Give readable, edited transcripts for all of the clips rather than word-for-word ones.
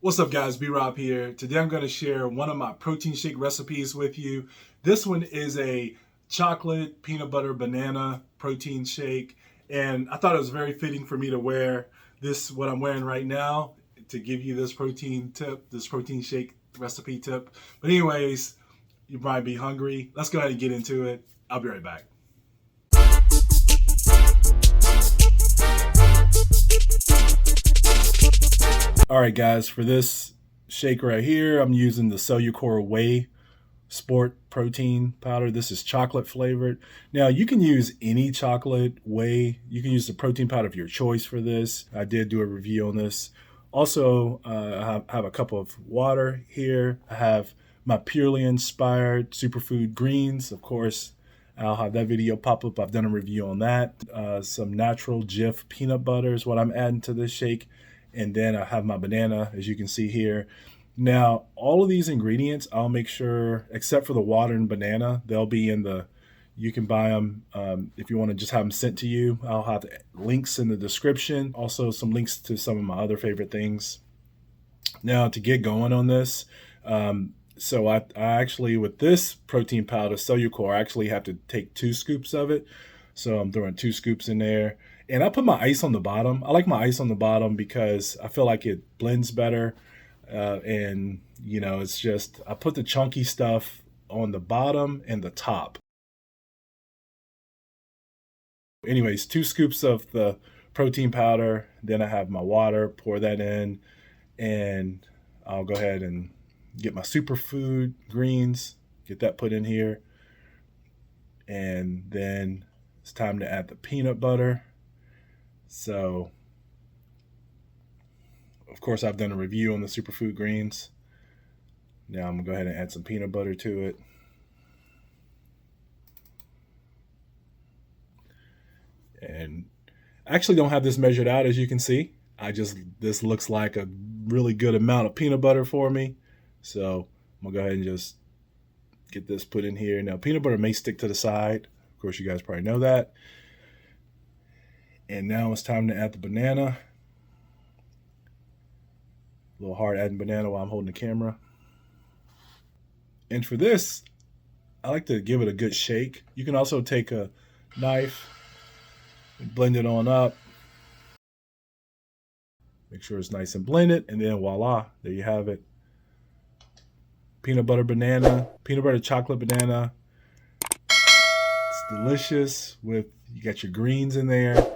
What's up, guys? B-Rob here. Today I'm going to share one of my protein shake recipes with you. This one is a chocolate peanut butter banana protein shake, and I thought it was very fitting for me to wear this, what I'm wearing right now, to give you this protein tip, this protein shake recipe tip. But anyways, you might be hungry. Let's go ahead and get into it. I'll be right back. All right, guys, for this shake right here, I'm using the Cellucor Whey Sport Protein Powder. This is chocolate flavored. Now, you can use any chocolate whey. You can use the protein powder of your choice for this. I did do a review on this. Also, I have a cup of water here. I have my purely inspired superfood greens. Of course, I'll have that video pop up. I've done a review on that. Some natural Jif peanut butter is what I'm adding to this shake. And then I have my banana, as you can see here. Now, all of these ingredients, I'll make sure, except for the water and banana, they'll be in the, you can buy them if you want to just have them sent to you. I'll have links in the description. Also, some links to some of my other favorite things. Now, to get going on this, so I actually, with this protein powder, Cellucor, I actually have to take 2 scoops of it. So I'm throwing 2 scoops in there. And I put my ice on the bottom. I like my ice on the bottom because I feel like it blends better. And, you know, it's just, I put the chunky stuff on the bottom and the top. Anyways, 2 scoops of the protein powder. Then I have my water, pour that in. And I'll go ahead and get my superfood greens, get that put in here. And then it's time to add the peanut butter. So, of course, I've done a review on the superfood greens. Now I'm gonna go ahead and add some peanut butter to it. And I actually don't have this measured out, as you can see. This looks like a really good amount of peanut butter for me. So I'm gonna go ahead and just get this put in here. Now, peanut butter may stick to the side. Of course, you guys probably know that. And now it's time to add the banana. A little hard adding banana while I'm holding the camera. And for this, I like to give it a good shake. You can also take a knife and blend it on up. Make sure it's nice and blended, and then voila, there you have it. Peanut butter banana, peanut butter chocolate banana. It's delicious with, you got your greens in there.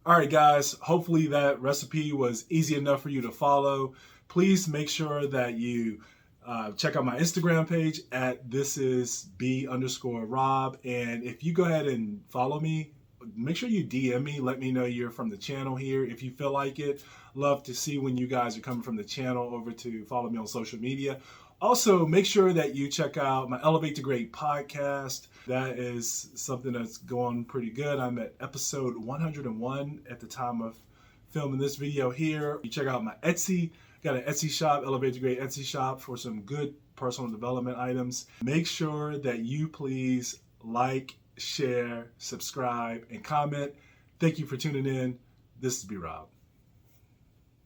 All right, guys, hopefully that recipe was easy enough for you to follow. Please make sure that you check out my Instagram page at thisisb_Rob. And if you go ahead and follow me, make sure you DM me. Let me know you're from the channel here if you feel like it. Love to see when you guys are coming from the channel over to follow me on social media. Also, make sure that you check out my Elevate to Great podcast. That is something that's going pretty good. I'm at episode 101 at the time of filming this video here. You check out my Etsy. Got an Etsy shop, Elevate to Great Etsy shop, for some good personal development items. Make sure that you please like, share, subscribe, and comment. Thank you for tuning in. This is B-Rob.